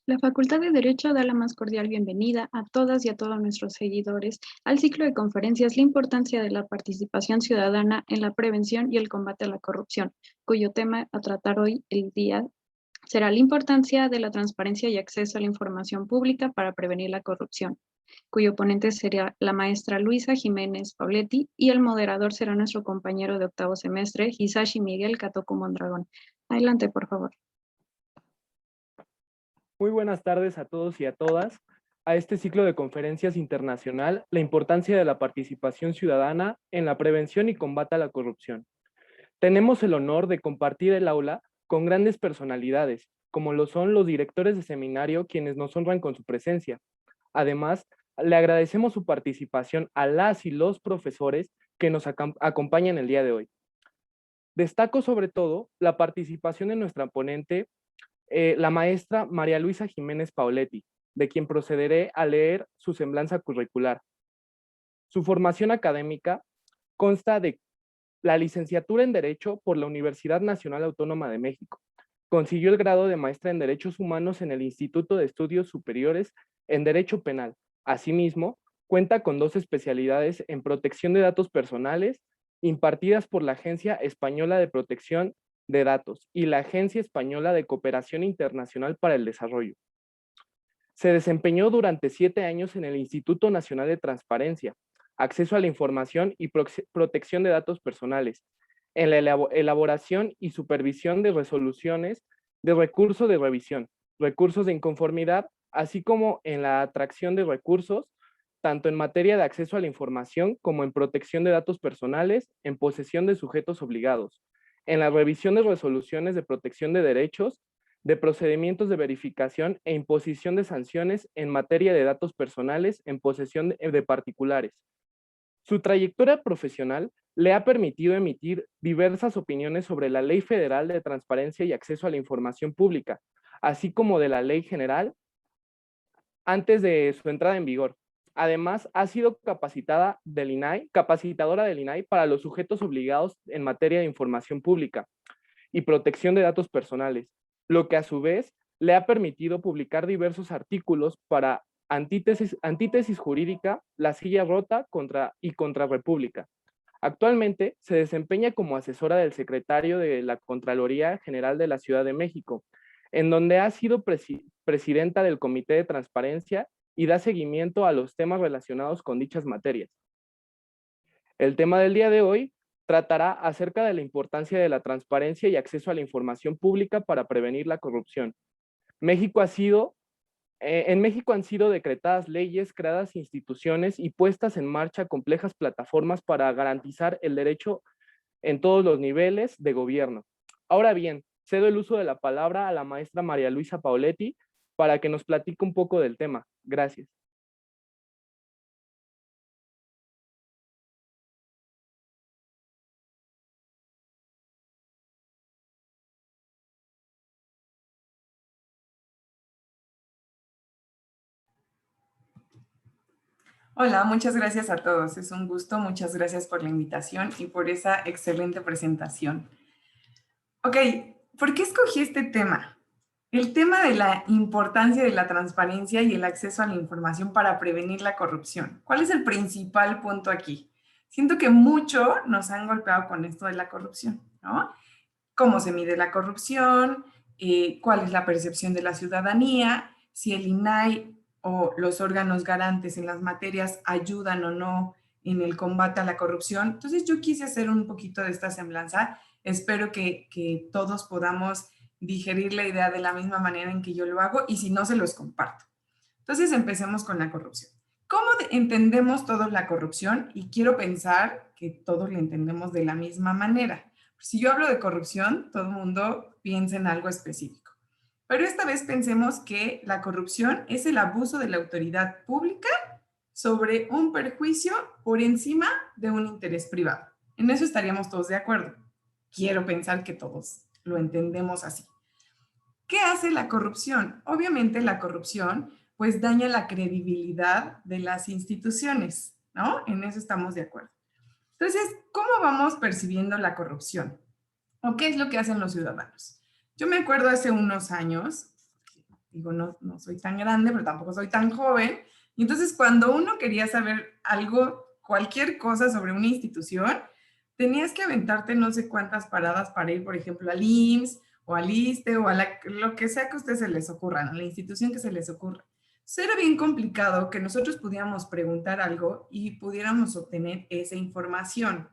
La Facultad de Derecho da la más cordial bienvenida a todas y a todos nuestros seguidores al ciclo de conferencias La importancia de la participación ciudadana en la prevención y el combate a la corrupción, cuyo tema a tratar hoy el día será la importancia de la transparencia y acceso a la información pública para prevenir la corrupción, cuyo ponente será la maestra Luisa Jiménez Pauletti y el moderador será nuestro compañero de octavo semestre, Hisashi Miguel Catoco Mondragón. Adelante, por favor. Muy buenas tardes a todos y a todas a este ciclo de conferencias internacional, la importancia de la participación ciudadana en la prevención y combate a la corrupción. Tenemos el honor de compartir el aula con grandes personalidades, como lo son los directores de seminario, quienes nos honran con su presencia. Además, le agradecemos su participación a las y los profesores que nos acompañan el día de hoy. Destaco sobre todo la participación de nuestra ponente, la maestra María Luisa Jiménez Pauletti, de quien procederé a leer su semblanza curricular. Su formación académica consta de la licenciatura en Derecho por la Universidad Nacional Autónoma de México. Consiguió el grado de maestra en Derechos Humanos en el Instituto de Estudios Superiores en Derecho Penal. Asimismo, cuenta con 2 especialidades en protección de datos personales impartidas por la Agencia Española de Protección de Datos y la Agencia Española de Cooperación Internacional para el Desarrollo. Se desempeñó durante 7 años en el Instituto Nacional de Transparencia, Acceso a la Información y Protección de Datos Personales, en la elaboración y supervisión de resoluciones de recurso de revisión, recursos de inconformidad, así como en la atracción de recursos, tanto en materia de acceso a la información como en protección de datos personales en posesión de sujetos obligados, en la revisión de resoluciones de protección de derechos, de procedimientos de verificación e imposición de sanciones en materia de datos personales en posesión de particulares. Su trayectoria profesional le ha permitido emitir diversas opiniones sobre la Ley Federal de Transparencia y Acceso a la Información Pública, así como de la Ley General antes de su entrada en vigor. Además, ha sido capacitadora del INAI para los sujetos obligados en materia de información pública y protección de datos personales, lo que a su vez le ha permitido publicar diversos artículos para Antítesis Jurídica, La Silla Rota y Contra República. Actualmente se desempeña como asesora del secretario de la Contraloría General de la Ciudad de México, en donde ha sido presidenta del Comité de Transparencia y da seguimiento a los temas relacionados con dichas materias. El tema del día de hoy tratará acerca de la importancia de la transparencia y acceso a la información pública para prevenir la corrupción. En México han sido decretadas leyes, creadas instituciones y puestas en marcha complejas plataformas para garantizar el derecho en todos los niveles de gobierno. Ahora bien, cedo el uso de la palabra a la maestra María Luisa Pauletti para que nos platique un poco del tema. Gracias. Hola, muchas gracias a todos. Es un gusto. Muchas gracias por la invitación y por esa excelente presentación. Ok, ¿por qué escogí este tema? El tema de la importancia de la transparencia y el acceso a la información para prevenir la corrupción. ¿Cuál es el principal punto aquí? Siento que mucho nos han golpeado con esto de la corrupción, ¿no? ¿Cómo se mide la corrupción? ¿Cuál es la percepción de la ciudadanía? Si el INAI o los órganos garantes en las materias ayudan o no en el combate a la corrupción. Entonces yo quise hacer un poquito de esta semblanza. Espero que todos podamos digerir la idea de la misma manera en que yo lo hago y si no, se los comparto. Entonces empecemos con la corrupción. ¿Cómo entendemos todos la corrupción? Y quiero pensar que todos la entendemos de la misma manera. Si yo hablo de corrupción, todo el mundo piensa en algo específico. Pero esta vez pensemos que la corrupción es el abuso de la autoridad pública sobre un perjuicio por encima de un interés privado. En eso estaríamos todos de acuerdo. Quiero pensar que todos lo entendemos así. ¿Qué hace la corrupción? Obviamente la corrupción pues daña la credibilidad de las instituciones, ¿no? En eso estamos de acuerdo. Entonces, ¿cómo vamos percibiendo la corrupción? ¿O qué es lo que hacen los ciudadanos? Yo me acuerdo hace unos años, digo, no soy tan grande, pero tampoco soy tan joven. Y entonces cuando uno quería saber algo, cualquier cosa sobre una institución, tenías que aventarte no sé cuántas paradas para ir, por ejemplo, al IMSS o al ISSSTE o a lo que sea que a ustedes se les ocurra, a la institución que se les ocurra. Entonces era bien complicado que nosotros pudiéramos preguntar algo y pudiéramos obtener esa información.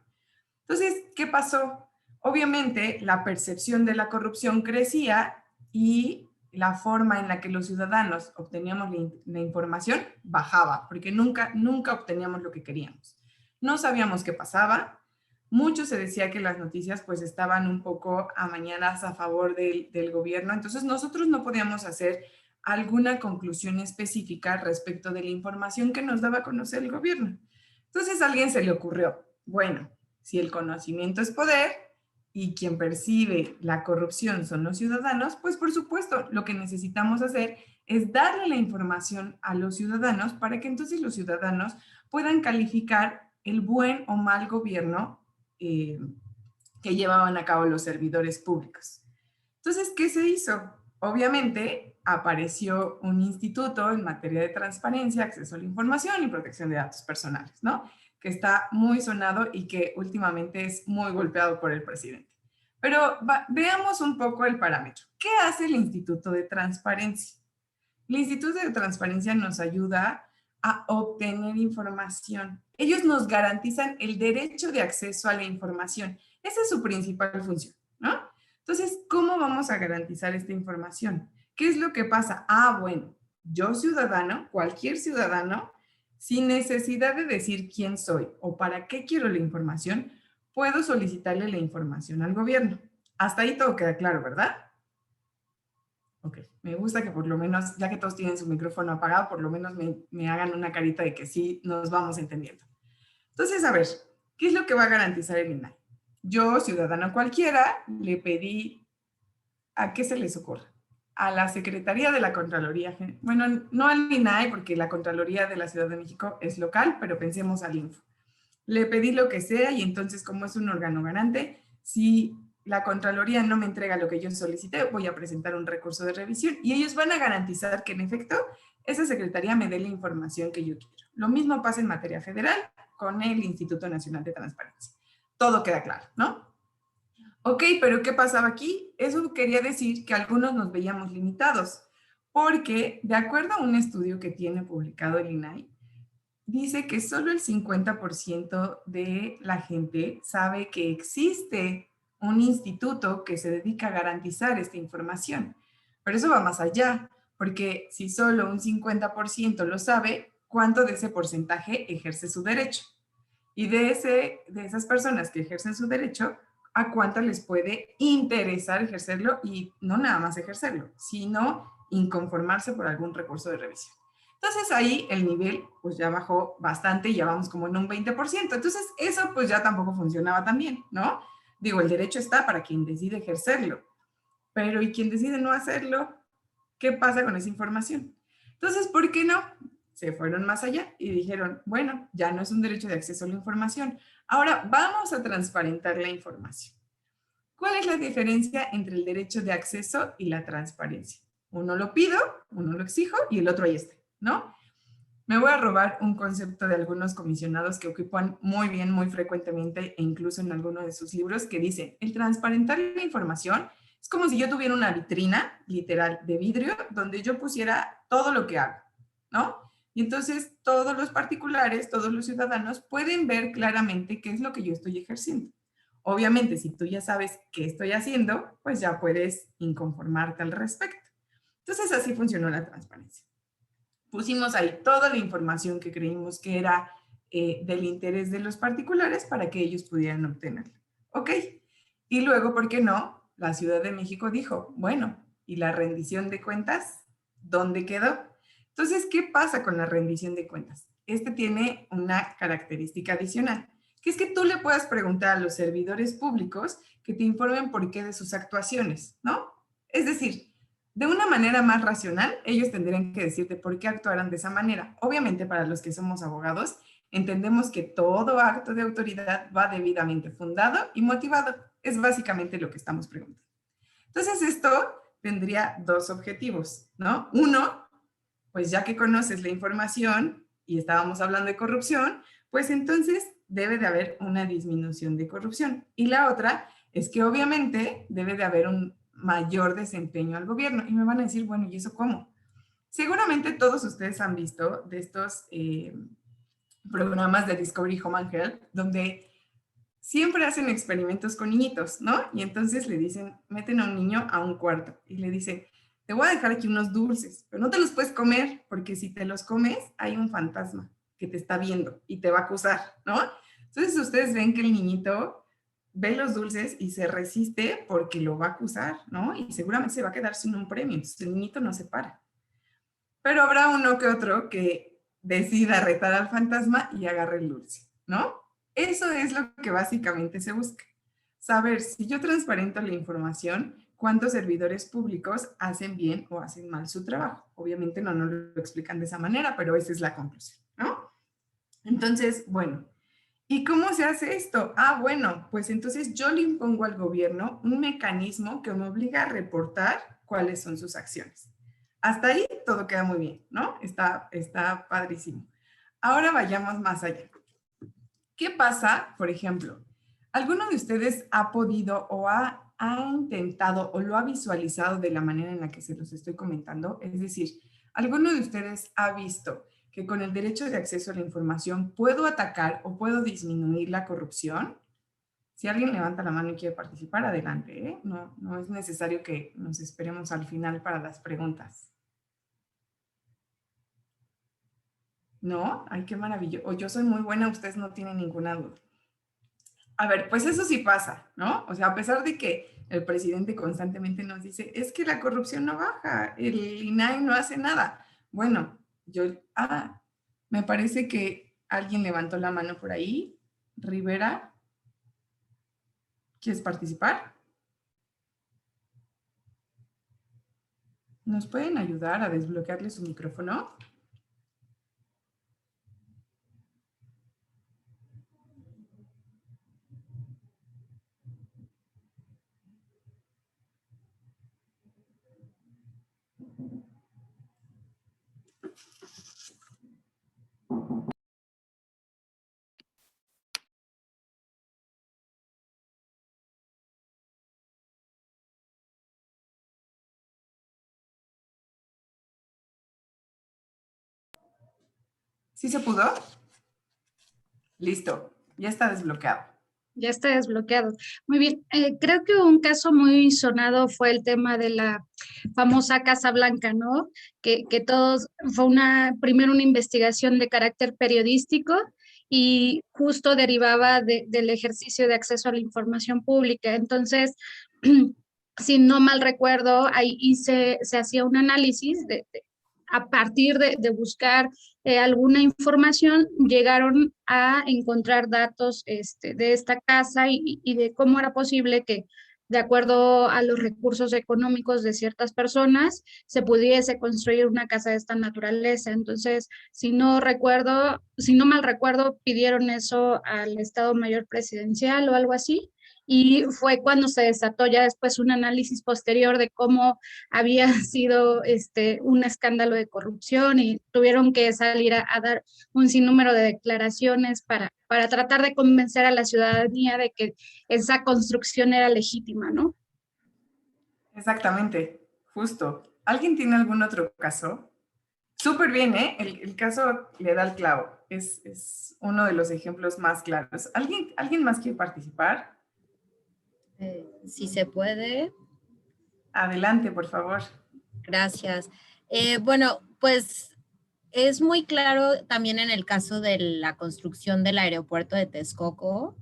Entonces, ¿qué pasó? Obviamente, la percepción de la corrupción crecía y la forma en la que los ciudadanos obteníamos la información bajaba, porque nunca obteníamos lo que queríamos. No sabíamos qué pasaba. Mucho se decía que las noticias pues estaban un poco amañadas a favor del gobierno, entonces nosotros no podíamos hacer alguna conclusión específica respecto de la información que nos daba a conocer el gobierno. Entonces a alguien se le ocurrió, bueno, si el conocimiento es poder y quien percibe la corrupción son los ciudadanos, pues por supuesto lo que necesitamos hacer es darle la información a los ciudadanos para que entonces los ciudadanos puedan calificar el buen o mal gobierno que llevaban a cabo los servidores públicos. Entonces, ¿qué se hizo? Obviamente apareció un instituto en materia de transparencia, acceso a la información y protección de datos personales, ¿no? Que está muy sonado y que últimamente es muy golpeado por el presidente. Pero veamos un poco el parámetro. ¿Qué hace el Instituto de Transparencia? El Instituto de Transparencia nos ayuda a obtener información. Ellos nos garantizan el derecho de acceso a la información. Esa es su principal función, ¿no? Entonces, ¿cómo vamos a garantizar esta información? ¿Qué es lo que pasa? Bueno, yo ciudadano, cualquier ciudadano, sin necesidad de decir quién soy o para qué quiero la información, puedo solicitarle la información al gobierno. Hasta ahí todo queda claro, ¿verdad? Ok, me gusta que por lo menos, ya que todos tienen su micrófono apagado, por lo menos me hagan una carita de que sí nos vamos entendiendo. Entonces, a ver, ¿qué es lo que va a garantizar el INAI? Yo, ciudadano cualquiera, le pedí, ¿a qué se les ocurre? A la Secretaría de la Contraloría. Bueno, no al INAI, porque la Contraloría de la Ciudad de México es local, pero pensemos al INFO. Le pedí lo que sea y entonces, como es un órgano garante, si la Contraloría no me entrega lo que yo solicité, voy a presentar un recurso de revisión y ellos van a garantizar que en efecto esa secretaría me dé la información que yo quiero. Lo mismo pasa en materia federal con el Instituto Nacional de Transparencia. Todo queda claro, ¿no? Ok, pero ¿qué pasaba aquí? Eso quería decir que algunos nos veíamos limitados, porque de acuerdo a un estudio que tiene publicado el INAI, dice que solo el 50% de la gente sabe que existe un instituto que se dedica a garantizar esta información. Pero eso va más allá, porque si solo un 50% lo sabe, ¿cuánto de ese porcentaje ejerce su derecho? Y de esas personas que ejercen su derecho, ¿a cuántas les puede interesar ejercerlo? Y no nada más ejercerlo, sino inconformarse por algún recurso de revisión. Entonces ahí el nivel pues ya bajó bastante y ya vamos como en un 20%. Entonces eso pues ya tampoco funcionaba tan bien, ¿no? Digo, el derecho está para quien decide ejercerlo, pero ¿y quien decide no hacerlo? ¿Qué pasa con esa información? Entonces, ¿por qué no? Se fueron más allá y dijeron, bueno, ya no es un derecho de acceso a la información. Ahora vamos a transparentar la información. ¿Cuál es la diferencia entre el derecho de acceso y la transparencia? Uno lo pido, uno lo exijo y el otro ahí está, ¿no? Me voy a robar un concepto de algunos comisionados que ocupan muy bien, muy frecuentemente e incluso en alguno de sus libros que dice, el transparentar la información es como si yo tuviera una vitrina, literal, de vidrio, donde yo pusiera todo lo que hago, ¿no? Y entonces todos los particulares, todos los ciudadanos pueden ver claramente qué es lo que yo estoy ejerciendo. Obviamente, si tú ya sabes qué estoy haciendo, pues ya puedes inconformarte al respecto. Entonces así funcionó la transparencia. Pusimos ahí toda la información que creímos que era del interés de los particulares para que ellos pudieran obtenerla. ¿Ok? Y luego, ¿por qué no? La Ciudad de México dijo, bueno, ¿y la rendición de cuentas? ¿Dónde quedó? Entonces, ¿qué pasa con la rendición de cuentas? Este tiene una característica adicional, que es que tú le puedas preguntar a los servidores públicos que te informen por qué de sus actuaciones, ¿no? Es decir, de una manera más racional, ellos tendrían que decirte por qué actuaran de esa manera. Obviamente, para los que somos abogados, entendemos que todo acto de autoridad va debidamente fundado y motivado. Es básicamente lo que estamos preguntando. Entonces, esto tendría dos objetivos, ¿no? Uno, pues ya que conoces la información y estábamos hablando de corrupción, pues entonces debe de haber una disminución de corrupción. Y la otra es que obviamente debe de haber un mayor desempeño al gobierno. Y me van a decir, bueno, ¿y eso cómo? Seguramente todos ustedes han visto de estos programas de Discovery Home and Health, donde siempre hacen experimentos con niñitos, ¿no? Y entonces le dicen, meten a un niño a un cuarto y le dicen, te voy a dejar aquí unos dulces, pero no te los puedes comer, porque si te los comes, hay un fantasma que te está viendo y te va a acusar, ¿no? Entonces ustedes ven que el niñito ve los dulces y se resiste porque lo va a acusar, ¿no? Y seguramente se va a quedar sin un premio, entonces el niñito no se para. Pero habrá uno que otro que decida retar al fantasma y agarre el dulce, ¿no? Eso es lo que básicamente se busca. Saber si yo transparento la información, cuántos servidores públicos hacen bien o hacen mal su trabajo. Obviamente no nos lo explican de esa manera, pero esa es la conclusión, ¿no? Entonces, bueno, ¿y cómo se hace esto? Ah, bueno, pues entonces yo le impongo al gobierno un mecanismo que me obliga a reportar cuáles son sus acciones. Hasta ahí todo queda muy bien, ¿no? Está padrísimo. Ahora vayamos más allá. ¿Qué pasa, por ejemplo? ¿Alguno de ustedes ha podido o ha intentado o lo ha visualizado de la manera en la que se los estoy comentando? Es decir, ¿alguno de ustedes ha visto que con el derecho de acceso a la información puedo atacar o puedo disminuir la corrupción? Si alguien levanta la mano y quiere participar, adelante, ¿eh? No es necesario que nos esperemos al final para las preguntas. ¿No? Ay, qué maravilloso. O yo soy muy buena, ustedes no tienen ninguna duda. A ver, pues eso sí pasa, ¿no? O sea, a pesar de que el presidente constantemente nos dice, es que la corrupción no baja, el INAI no hace nada. Bueno, me parece que alguien levantó la mano por ahí. Rivera, ¿quieres participar? ¿Nos pueden ayudar a desbloquearle su micrófono? ¿Sí se pudo? Listo, ya está desbloqueado. Ya está desbloqueado. Muy bien. Creo que un caso muy sonado fue el tema de la famosa Casa Blanca, ¿no? Que todos, fue primero una investigación de carácter periodístico y justo derivaba del ejercicio de acceso a la información pública. Entonces, si no mal recuerdo, ahí se hacía un análisis a partir de buscar alguna información, llegaron a encontrar datos de esta casa y de cómo era posible que, de acuerdo a los recursos económicos de ciertas personas, se pudiese construir una casa de esta naturaleza. Entonces, si no mal recuerdo, pidieron eso al Estado Mayor Presidencial o algo así, y fue cuando se desató ya después un análisis posterior de cómo había sido un escándalo de corrupción y tuvieron que salir a dar un sinnúmero de declaraciones para tratar de convencer a la ciudadanía de que esa construcción era legítima, ¿no? Exactamente, justo. ¿Alguien tiene algún otro caso? Súper bien, ¿eh? El caso le da el clavo. Es uno de los ejemplos más claros. ¿Alguien más quiere participar? Si se puede. Adelante, por favor. Gracias. Bueno, pues es muy claro también en el caso de la construcción del aeropuerto de Texcoco,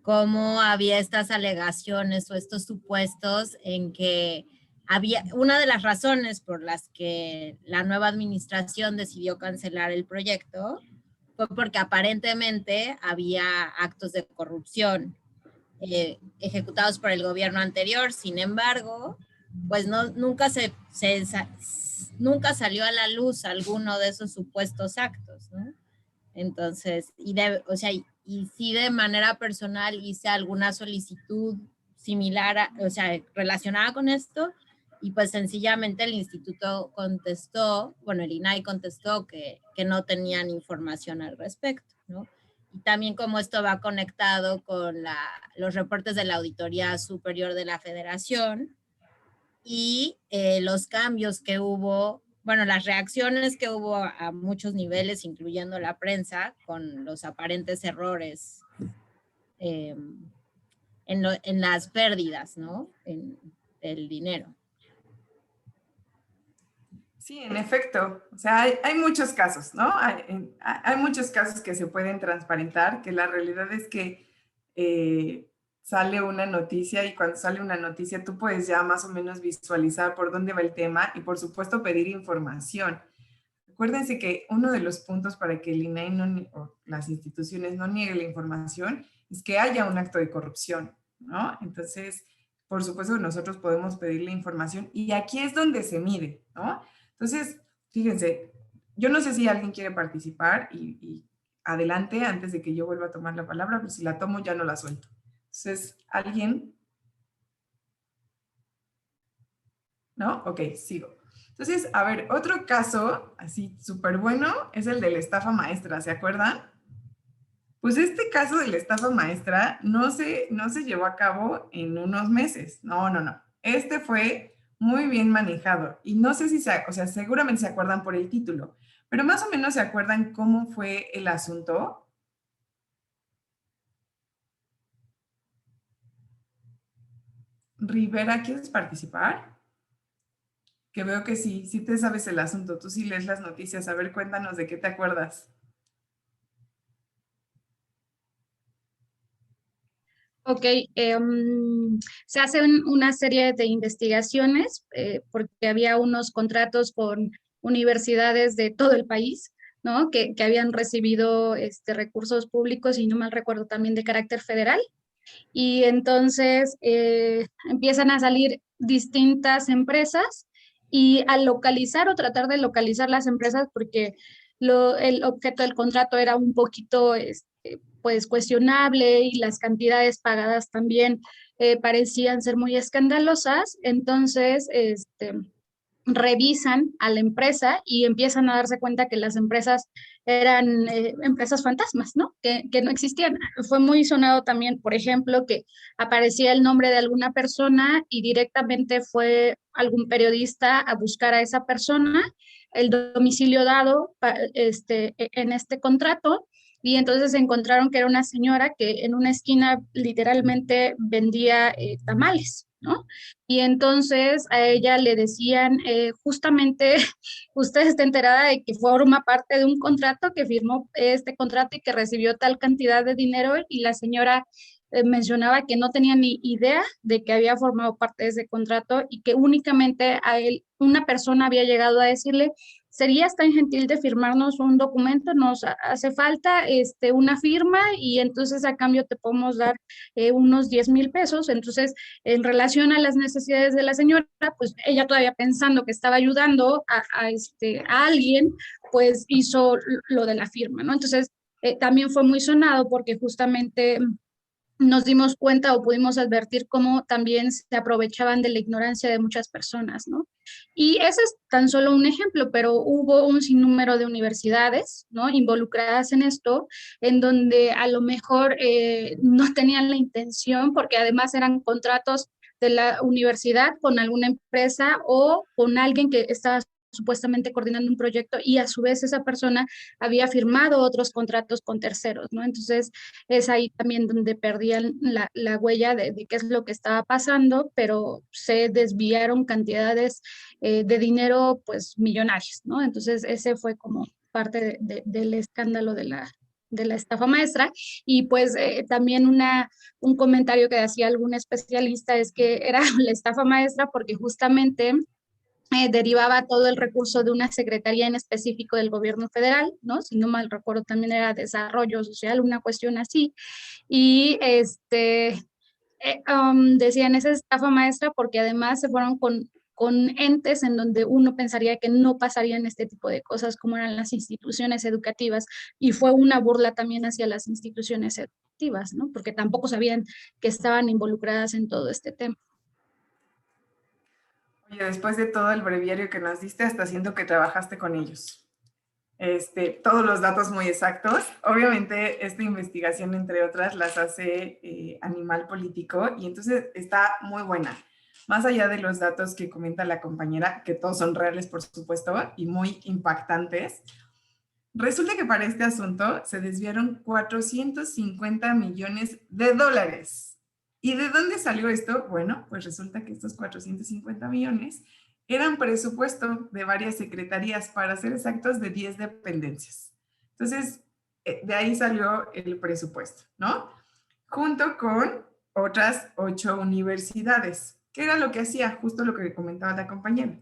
cómo había estas alegaciones o estos supuestos en que había, una de las razones por las que la nueva administración decidió cancelar el proyecto fue porque aparentemente había actos de corrupción ejecutados por el gobierno anterior. Sin embargo, pues nunca salió a la luz alguno de esos supuestos actos, ¿no? Entonces, y sí de manera personal hice alguna solicitud similar, relacionada con esto, y pues sencillamente el instituto contestó, bueno, el INAI contestó que no tenían información al respecto, ¿no? Y también como esto va conectado con los reportes de la Auditoría Superior de la Federación y los cambios que hubo, bueno, las reacciones que hubo a muchos niveles, incluyendo la prensa, con los aparentes errores en las pérdidas, ¿no? En el dinero. Sí, en efecto. O sea, hay muchos casos, ¿no? Hay muchos casos que se pueden transparentar, que la realidad es que sale una noticia y cuando sale una noticia tú puedes ya más o menos visualizar por dónde va el tema y por supuesto pedir información. Acuérdense que uno de los puntos para que el INAI o las instituciones no nieguen la información es que haya un acto de corrupción, ¿no? Entonces, por supuesto, nosotros podemos pedir la información y aquí es donde se mide, ¿no? Entonces, fíjense, yo no sé si alguien quiere participar y adelante antes de que yo vuelva a tomar la palabra, pero si la tomo ya no la suelto. Entonces, ¿alguien? ¿No? Ok, sigo. Entonces, a ver, otro caso así súper bueno es el de la estafa maestra, ¿se acuerdan? Pues este caso de la estafa maestra no se llevó a cabo en unos meses. No. Este fue muy bien manejado. Y no sé si o sea, seguramente se acuerdan por el título, pero más o menos se acuerdan cómo fue el asunto. Rivera, ¿quieres participar? Que veo que sí te sabes el asunto. Tú sí lees las noticias. A ver, cuéntanos de qué te acuerdas. Ok, se hacen una serie de investigaciones porque había unos contratos con universidades de todo el país, ¿no? Que habían recibido recursos públicos y no mal recuerdo también de carácter federal. Y entonces empiezan a salir distintas empresas y al localizar o tratar de localizar las empresas, porque el objeto del contrato era un poquito pues cuestionable y las cantidades pagadas también parecían ser muy escandalosas, entonces revisan a la empresa y empiezan a darse cuenta que las empresas eran empresas fantasmas, ¿no? Que no existían. Fue muy sonado también, por ejemplo, que aparecía el nombre de alguna persona y directamente fue algún periodista a buscar a esa persona, el domicilio dado en este contrato, y entonces encontraron que era una señora que en una esquina literalmente vendía tamales, ¿no? Y entonces a ella le decían, justamente, usted está enterada de que forma parte de un contrato, que firmó este contrato y que recibió tal cantidad de dinero, y la señora mencionaba que no tenía ni idea de que había formado parte de ese contrato y que únicamente a él, una persona había llegado a decirle: ¿serías tan gentil de firmarnos un documento? Nos hace falta una firma y entonces a cambio te podemos dar unos 10,000 pesos. Entonces, en relación a las necesidades de la señora, pues ella todavía pensando que estaba ayudando a alguien, pues hizo lo de la firma, ¿no? Entonces, también fue muy sonado porque justamente nos dimos cuenta o pudimos advertir cómo también se aprovechaban de la ignorancia de muchas personas, ¿no? Y ese es tan solo un ejemplo, pero hubo un sinnúmero de universidades, ¿no? Involucradas en esto, en donde a lo mejor no tenían la intención, porque además eran contratos de la universidad con alguna empresa o con alguien que estaba supuestamente coordinando un proyecto y a su vez esa persona había firmado otros contratos con terceros, ¿no? Entonces, es ahí también donde perdían la huella de qué es lo que estaba pasando, pero se desviaron cantidades de dinero pues millonarias, ¿no? Entonces ese fue como parte del escándalo de la estafa maestra. Y pues también un comentario que hacía algún especialista es que era la estafa maestra porque justamente derivaba todo el recurso de una secretaría en específico del gobierno federal, ¿no? Si no mal recuerdo, también era desarrollo social, una cuestión así. Y decían, esa estafa maestra porque además se fueron con entes en donde uno pensaría que no pasarían este tipo de cosas, como eran las instituciones educativas, y fue una burla también hacia las instituciones educativas, ¿no? Porque tampoco sabían que estaban involucradas en todo este tema. Oye, después de todo el breviario que nos diste, hasta siento que trabajaste con ellos. Todos los datos muy exactos. Obviamente, esta investigación, entre otras, las hace Animal Político y entonces está muy buena. Más allá de los datos que comenta la compañera, que todos son reales, por supuesto, y muy impactantes, resulta que para este asunto se desviaron 450 millones de dólares. ¿Y de dónde salió esto? Bueno, pues resulta que estos 450 millones eran presupuesto de varias secretarías, para ser exactos, de 10 dependencias. Entonces, de ahí salió el presupuesto, ¿no? Junto con otras 8 universidades. ¿Qué era lo que hacía? Justo lo que comentaba la compañera.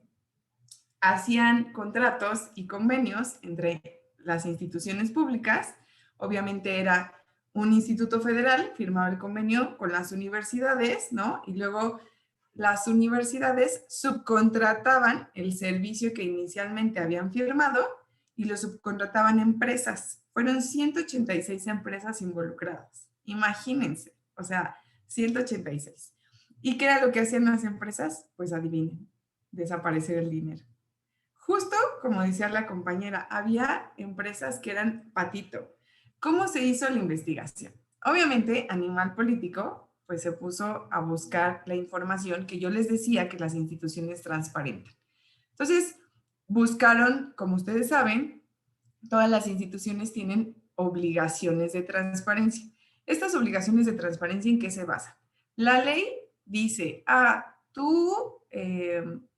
Hacían contratos y convenios entre las instituciones públicas. Obviamente era un instituto federal, firmaba el convenio con las universidades, ¿no? Y luego las universidades subcontrataban el servicio que inicialmente habían firmado y lo subcontrataban empresas. Fueron 186 empresas involucradas. Imagínense, o sea, 186. ¿Y qué era lo que hacían las empresas? Pues adivinen, desaparecer el dinero. Justo como decía la compañera, había empresas que eran patito. ¿Cómo se hizo la investigación? Obviamente, Animal Político pues se puso a buscar la información que yo les decía que las instituciones transparentan. Entonces, buscaron, como ustedes saben, todas las instituciones tienen obligaciones de transparencia. Estas obligaciones de transparencia, ¿en qué se basan? La ley dice, tú,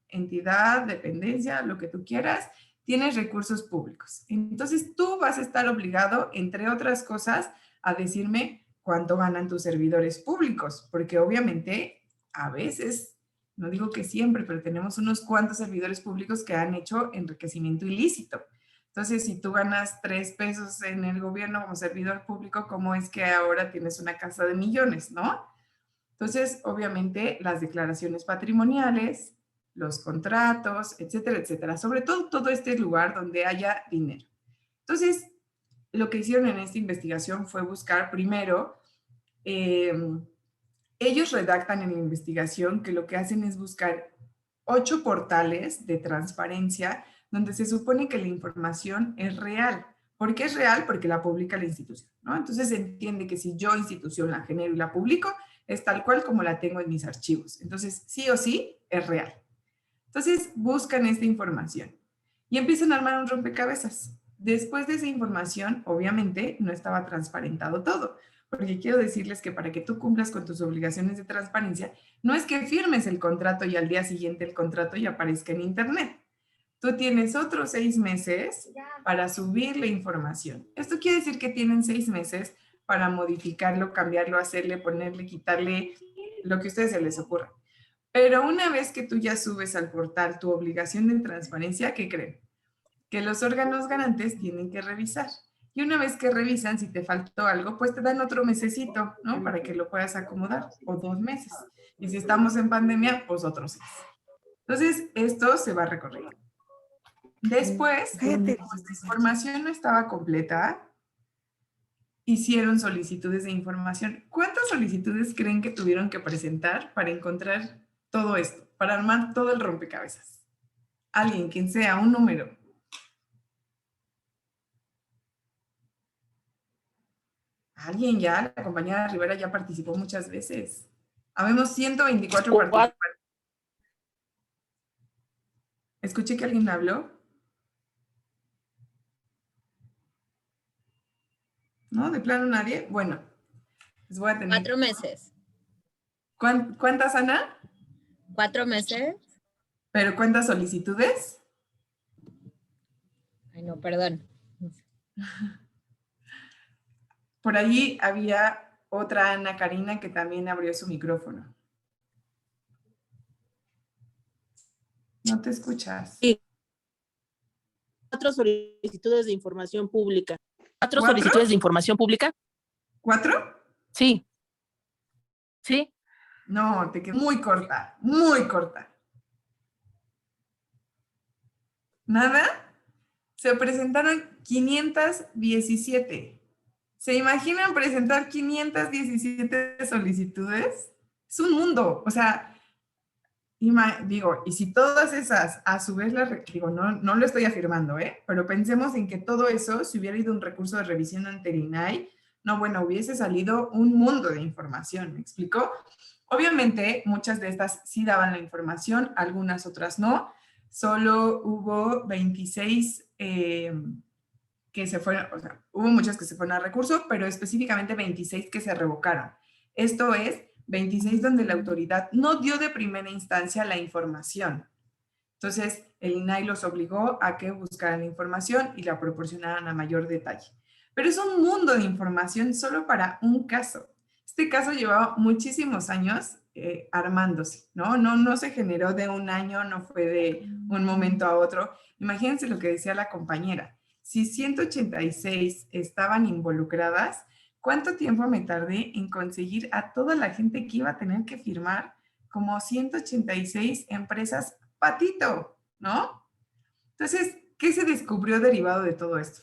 entidad, dependencia, lo que tú quieras, tienes recursos públicos. Entonces, tú vas a estar obligado, entre otras cosas, a decirme cuánto ganan tus servidores públicos, porque obviamente a veces, no digo que siempre, pero tenemos unos cuantos servidores públicos que han hecho enriquecimiento ilícito. Entonces, si tú ganas 3 pesos en el gobierno como servidor público, ¿cómo es que ahora tienes una casa de millones, no? Entonces, obviamente, las declaraciones patrimoniales, los contratos, etcétera, etcétera. Sobre todo, todo este lugar donde haya dinero. Entonces, lo que hicieron en esta investigación fue buscar primero, ellos redactan en la investigación que lo que hacen es buscar 8 portales de transparencia donde se supone que la información es real. ¿Por qué es real? Porque la publica la institución, ¿no? Entonces se entiende que si yo, institución, la genero y la publico, es tal cual como la tengo en mis archivos. Entonces, sí o sí, es real. Entonces, buscan esta información y empiezan a armar un rompecabezas. Después de esa información, obviamente, no estaba transparentado todo, porque quiero decirles que para que tú cumplas con tus obligaciones de transparencia, no es que firmes el contrato y al día siguiente el contrato ya aparezca en internet. Tú tienes otros 6 meses para subir la información. Esto quiere decir que tienen 6 meses para modificarlo, cambiarlo, hacerle, ponerle, quitarle, lo que a ustedes se les ocurra. Pero una vez que tú ya subes al portal tu obligación de transparencia, ¿qué creen? Que los órganos garantes tienen que revisar. Y una vez que revisan, si te faltó algo, pues te dan otro mesecito, ¿no? Para que lo puedas acomodar, o 2 meses. Y si estamos en pandemia, pues otros 6. Entonces, esto se va a recorrer. Después, como esta información no estaba completa, hicieron solicitudes de información. ¿Cuántas solicitudes creen que tuvieron que presentar para encontrar todo esto, para armar todo el rompecabezas? Alguien, quien sea, un número. Alguien ya, la compañera Rivera ya participó muchas veces. Habemos 124 participantes. ¿Escuché que alguien habló? ¿No? ¿De plano nadie? Bueno, les voy a tener... 4 meses. ¿Cuántas, Ana? 4 meses. ¿Pero cuántas solicitudes? Ay, no, perdón. Por allí había otra Ana Karina que también abrió su micrófono. No te escuchas. Sí. 4 solicitudes de información pública. ¿4 ¿4? solicitudes de información pública? ¿4? Sí. ¿Sí? No, te quedó muy corta, muy corta. ¿Nada? Se presentaron 517. ¿Se imaginan presentar 517 solicitudes? Es un mundo. O sea, digo, y si todas esas, a su vez, digo, no lo estoy afirmando, pero pensemos en que todo eso, si hubiera ido un recurso de revisión ante el INAI, no, bueno, hubiese salido un mundo de información, ¿me explico? Obviamente, muchas de estas sí daban la información, algunas otras no. Solo hubo 26 que se fueron, o sea, hubo muchas que se fueron a recurso, pero específicamente 26 que se revocaron. Esto es, 26 donde la autoridad no dio de primera instancia la información. Entonces, el INAI los obligó a que buscaran la información y la proporcionaran a mayor detalle. Pero es un mundo de información solo para un caso. Este caso llevaba muchísimos años armándose, ¿no? No se generó de un año, no fue de un momento a otro. Imagínense lo que decía la compañera. Si 186 estaban involucradas, ¿cuánto tiempo me tardé en conseguir a toda la gente que iba a tener que firmar como 186 empresas patito, ¿no? Entonces, ¿qué se descubrió derivado de todo esto?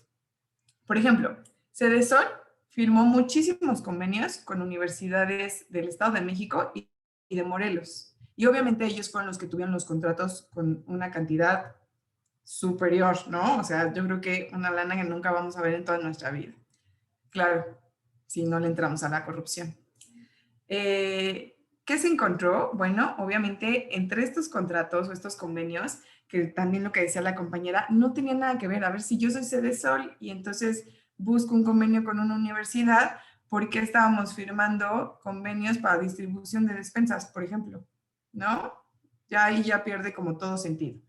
Por ejemplo, Cedesol firmó muchísimos convenios con universidades del Estado de México y de Morelos. Y obviamente ellos fueron los que tuvieron los contratos con una cantidad superior, ¿no? O sea, yo creo que una lana que nunca vamos a ver en toda nuestra vida. Claro, si no le entramos a la corrupción. ¿Qué se encontró? Bueno, obviamente entre estos contratos o estos convenios, que también lo que decía la compañera, no tenía nada que ver. A ver, si yo soy Cedesol y entonces busco un convenio con una universidad, ¿por qué estábamos firmando convenios para distribución de despensas, por ejemplo? ¿No? Ya ahí ya pierde como todo sentido.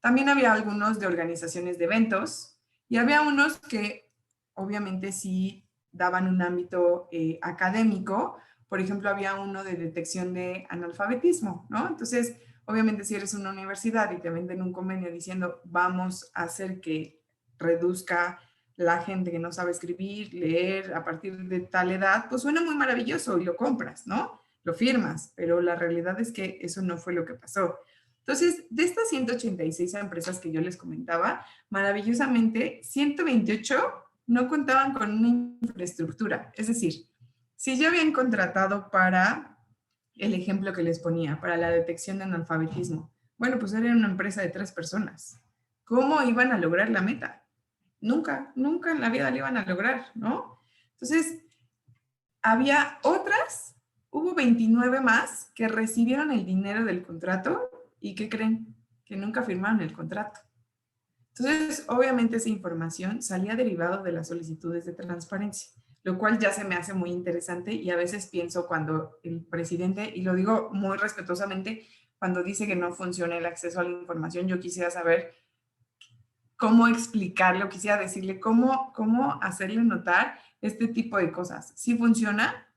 También había algunos de organizaciones de eventos y había unos que obviamente sí daban un ámbito académico. Por ejemplo, había uno de detección de analfabetismo, ¿no? Entonces, obviamente si eres una universidad y te venden un convenio diciendo vamos a hacer que reduzca la gente que no sabe escribir, leer a partir de tal edad, pues suena muy maravilloso y lo compras, ¿no? Lo firmas, pero la realidad es que eso no fue lo que pasó. Entonces, de estas 186 empresas que yo les comentaba, maravillosamente 128 no contaban con una infraestructura. Es decir, si ya habían contratado para el ejemplo que les ponía, para la detección de analfabetismo, bueno, pues era una empresa de 3 personas. ¿Cómo iban a lograr la meta? Nunca en la vida la iban a lograr, ¿no? Entonces, había otras, hubo 29 más que recibieron el dinero del contrato y ¿qué creen? Que nunca firmaron el contrato. Entonces, obviamente esa información salía derivado de las solicitudes de transparencia, lo cual ya se me hace muy interesante y a veces pienso cuando el presidente, y lo digo muy respetuosamente, cuando dice que no funciona el acceso a la información, yo quisiera saber cómo explicarlo, quisiera decirle cómo hacerle notar este tipo de cosas. Sí funciona,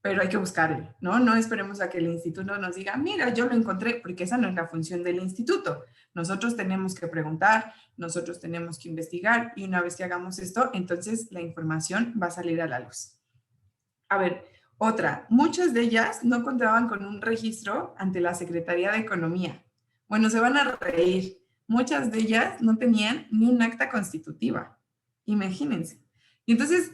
pero hay que buscarle, ¿no? No esperemos a que el instituto nos diga, mira, yo lo encontré, porque esa no es la función del instituto. Nosotros tenemos que preguntar, nosotros tenemos que investigar, y una vez que hagamos esto, entonces la información va a salir a la luz. A ver, otra, muchas de ellas no contaban con un registro ante la Secretaría de Economía. Bueno, se van a reír. Muchas de ellas no tenían ni un acta constitutiva. Imagínense. Y entonces,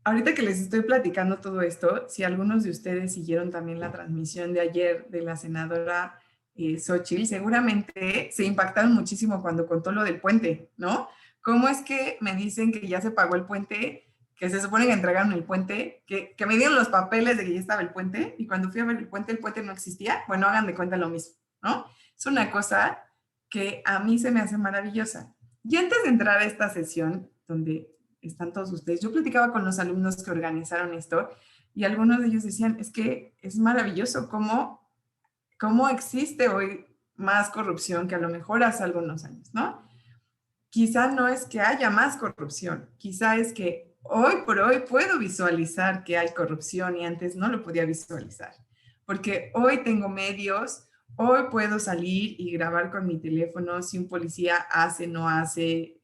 ahorita que les estoy platicando todo esto, si algunos de ustedes siguieron también la transmisión de ayer de la senadora Xóchitl, seguramente se impactaron muchísimo cuando contó lo del puente, ¿no? ¿Cómo es que me dicen que ya se pagó el puente, que se supone que entregaron el puente, que me dieron los papeles de que ya estaba el puente, y cuando fui a ver el puente no existía? Bueno, hagan de cuenta lo mismo, ¿no? Es una cosa que a mí se me hace maravillosa. Y antes de entrar a esta sesión, donde están todos ustedes, yo platicaba con los alumnos que organizaron esto, y algunos de ellos decían, es que es maravilloso cómo existe hoy más corrupción que a lo mejor hace algunos años, ¿no? Quizá no es que haya más corrupción, quizá es que hoy por hoy puedo visualizar que hay corrupción y antes no lo podía visualizar, porque hoy tengo medios, hoy puedo salir y grabar con mi teléfono si un policía hace, no hace,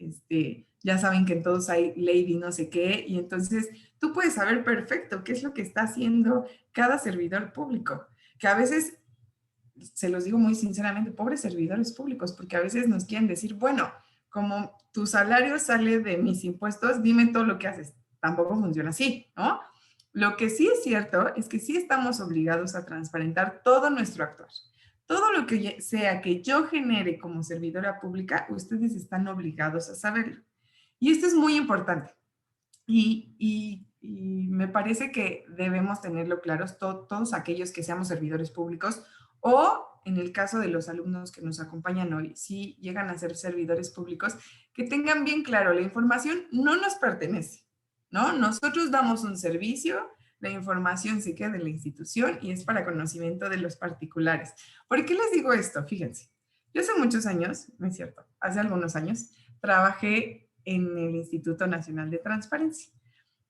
ya saben que en todos hay lady no sé qué, y entonces tú puedes saber perfecto qué es lo que está haciendo cada servidor público, que a veces, se los digo muy sinceramente, pobres servidores públicos, porque a veces nos quieren decir, bueno, como tu salario sale de mis impuestos, dime todo lo que haces. Tampoco funciona así, ¿no? Lo que sí es cierto es que sí estamos obligados a transparentar todo nuestro actuar. Todo lo que sea que yo genere como servidora pública, ustedes están obligados a saberlo. Y esto es muy importante. Y me parece que debemos tenerlo claros todos aquellos que seamos servidores públicos o en el caso de los alumnos que nos acompañan hoy, si llegan a ser servidores públicos, que tengan bien claro, la información no nos pertenece, ¿no? Nosotros damos un servicio, la información se queda de la institución y es para conocimiento de los particulares. ¿Por qué les digo esto? Fíjense, yo hace muchos años, no es cierto, hace algunos años, trabajé en el Instituto Nacional de Transparencia.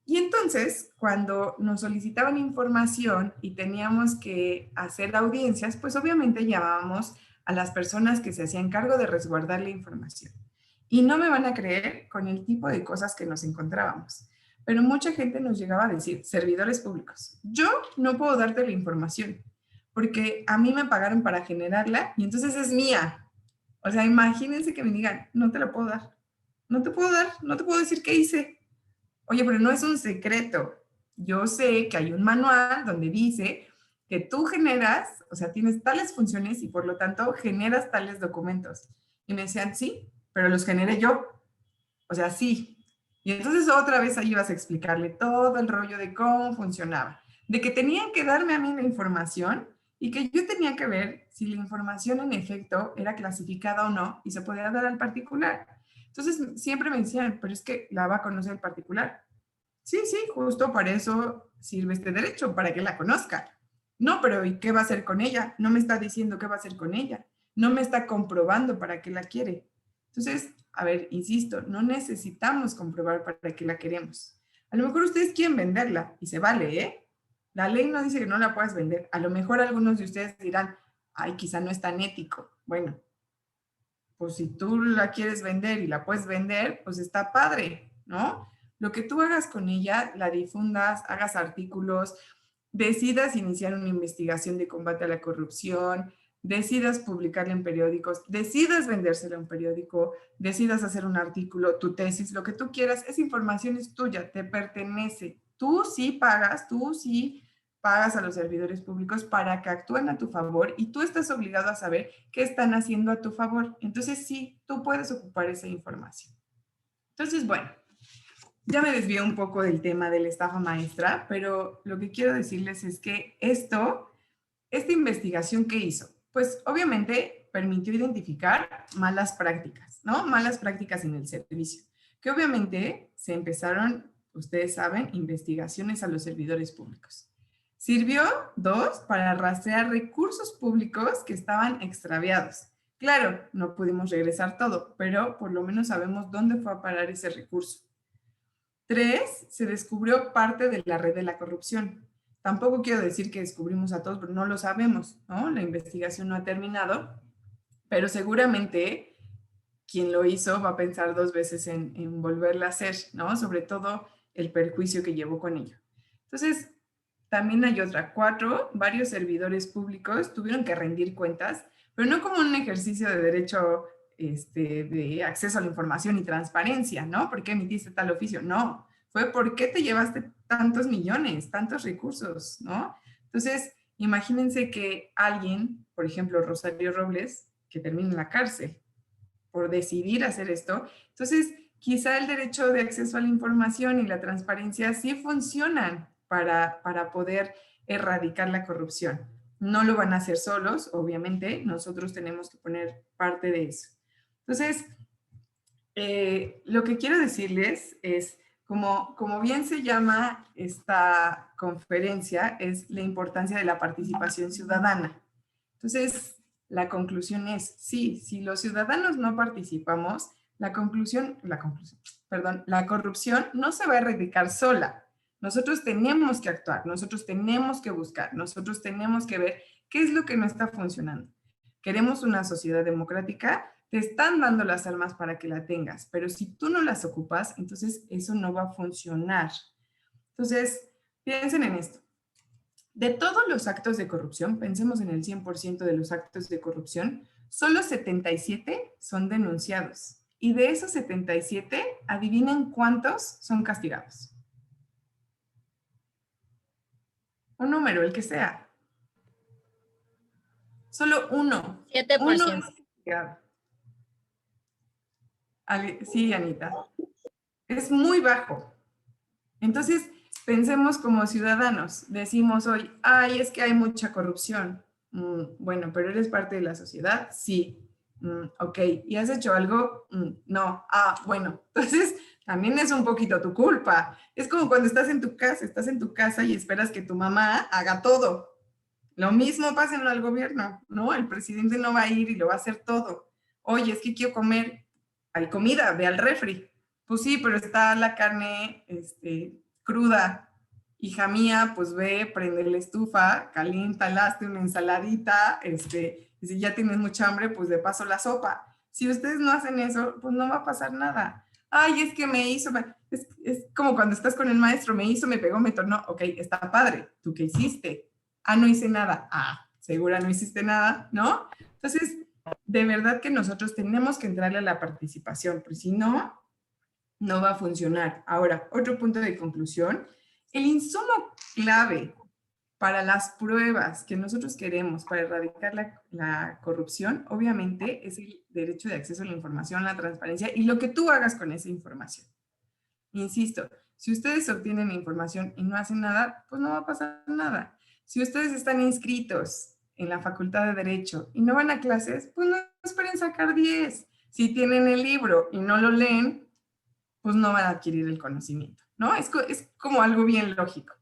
Y entonces, cuando nos solicitaban información y teníamos que hacer audiencias, pues obviamente llamábamos a las personas que se hacían cargo de resguardar la información. Y no me van a creer con el tipo de cosas que nos encontrábamos. Pero mucha gente nos llegaba a decir, servidores públicos, yo no puedo darte la información porque a mí me pagaron para generarla y entonces es mía. O sea, imagínense que me digan, no te la puedo dar. No te puedo dar, no te puedo decir qué hice. Oye, pero no es un secreto. Yo sé que hay un manual donde dice que tú generas, o sea, tienes tales funciones y por lo tanto generas tales documentos. Y me decían, sí, pero los generé yo. O sea, sí. Y entonces otra vez ahí ibas a explicarle todo el rollo de cómo funcionaba. De que tenían que darme a mí la información y que yo tenía que ver si la información en efecto era clasificada o no y se podía dar al particular. Entonces siempre me decían, pero es que la va a conocer el particular. Sí, sí, justo para eso sirve este derecho, para que la conozca. No, pero ¿y qué va a hacer con ella? No me está diciendo qué va a hacer con ella. No me está comprobando para qué la quiere. Entonces, a ver, insisto, no necesitamos comprobar para qué la queremos. A lo mejor ustedes quieren venderla y se vale, ¿eh? La ley no dice que no la puedas vender. A lo mejor algunos de ustedes dirán, ay, quizá no es tan ético. Bueno, pues si tú la quieres vender y la puedes vender, pues está padre, ¿no? Lo que tú hagas con ella, la difundas, hagas artículos, decidas iniciar una investigación de combate a la corrupción, decidas publicarla en periódicos, decidas vendérsela a un periódico, decidas hacer un artículo, tu tesis, lo que tú quieras, esa información es tuya, te pertenece. Tú sí pagas a los servidores públicos para que actúen a tu favor y tú estás obligado a saber qué están haciendo a tu favor. Entonces sí, tú puedes ocupar esa información. Entonces, bueno, ya me desvié un poco del tema de la estafa maestra, pero lo que quiero decirles es que esta investigación que hizo, pues obviamente permitió identificar malas prácticas, ¿no? Malas prácticas en el servicio, que obviamente se empezaron, ustedes saben, investigaciones a los servidores públicos. Sirvió, 2, para rastrear recursos públicos que estaban extraviados. Claro, no pudimos regresar todo, pero por lo menos sabemos dónde fue a parar ese recurso. 3, se descubrió parte de la red de la corrupción. Tampoco quiero decir que descubrimos a todos, pero no lo sabemos, ¿no? La investigación no ha terminado, pero seguramente quien lo hizo va a pensar 2 veces en volverla a hacer, ¿no? Sobre todo el perjuicio que llevó con ello. Entonces, también hay otra. 4, varios servidores públicos tuvieron que rendir cuentas, pero no como un ejercicio de derecho de acceso a la información y transparencia, ¿no? ¿Por qué emitiste tal oficio? No, fue ¿por qué te llevaste tantos millones, tantos recursos, ¿no? Entonces, imagínense que alguien, por ejemplo, Rosario Robles, que termina en la cárcel por decidir hacer esto, entonces quizá el derecho de acceso a la información y la transparencia sí funcionan para poder erradicar la corrupción. No lo van a hacer solos, obviamente, nosotros tenemos que poner parte de eso. Entonces, lo que quiero decirles es, como bien se llama esta conferencia, es la importancia de la participación ciudadana. Entonces, la conclusión es, sí, si los ciudadanos no participamos, la corrupción no se va a erradicar sola. Nosotros tenemos que actuar, nosotros tenemos que buscar, nosotros tenemos que ver qué es lo que no está funcionando. Queremos una sociedad democrática, te están dando las armas para que la tengas, pero si tú no las ocupas, entonces eso no va a funcionar. Entonces, piensen en esto. De todos los actos de corrupción, pensemos en el 100% de los actos de corrupción, solo 77 son denunciados. Y de esos 77, adivinen cuántos son castigados. Un número, el que sea. Solo uno. 7%. Uno es investigado. Sí, Anita. Es muy bajo. Entonces, pensemos como ciudadanos. Decimos hoy, ay, es que hay mucha corrupción. Bueno, pero ¿eres parte de la sociedad? Sí. Ok. ¿Y has hecho algo? No. Ah, bueno. Entonces, también es un poquito tu culpa. Es como cuando estás en tu casa y esperas que tu mamá haga todo. Lo mismo pasa en el gobierno, ¿no? El presidente no va a ir y lo va a hacer todo. Oye, es que quiero comer. Hay comida, ve al refri. Pues sí, pero está la carne cruda. Hija mía, pues ve, prende la estufa, caliéntala, hazte una ensaladita, y si ya tienes mucha hambre, pues de paso la sopa. Si ustedes no hacen eso, pues no va a pasar nada. Ay, es que me hizo, es como cuando estás con el maestro, me hizo, me pegó, me tornó. Ok, está padre. ¿Tú qué hiciste? Ah, no hice nada. Ah, segura no hiciste nada, ¿no? Entonces, de verdad que nosotros tenemos que entrarle a la participación, porque si no, no va a funcionar. Ahora, otro punto de conclusión, el insumo clave para las pruebas que nosotros queremos para erradicar la corrupción, obviamente, es el derecho de acceso a la información, la transparencia y lo que tú hagas con esa información. Insisto, si ustedes obtienen información y no hacen nada, pues no va a pasar nada. Si ustedes están inscritos en la Facultad de Derecho y no van a clases, pues no esperen sacar 10. Si tienen el libro y no lo leen, pues no van a adquirir el conocimiento, ¿no? Es como algo bien lógico.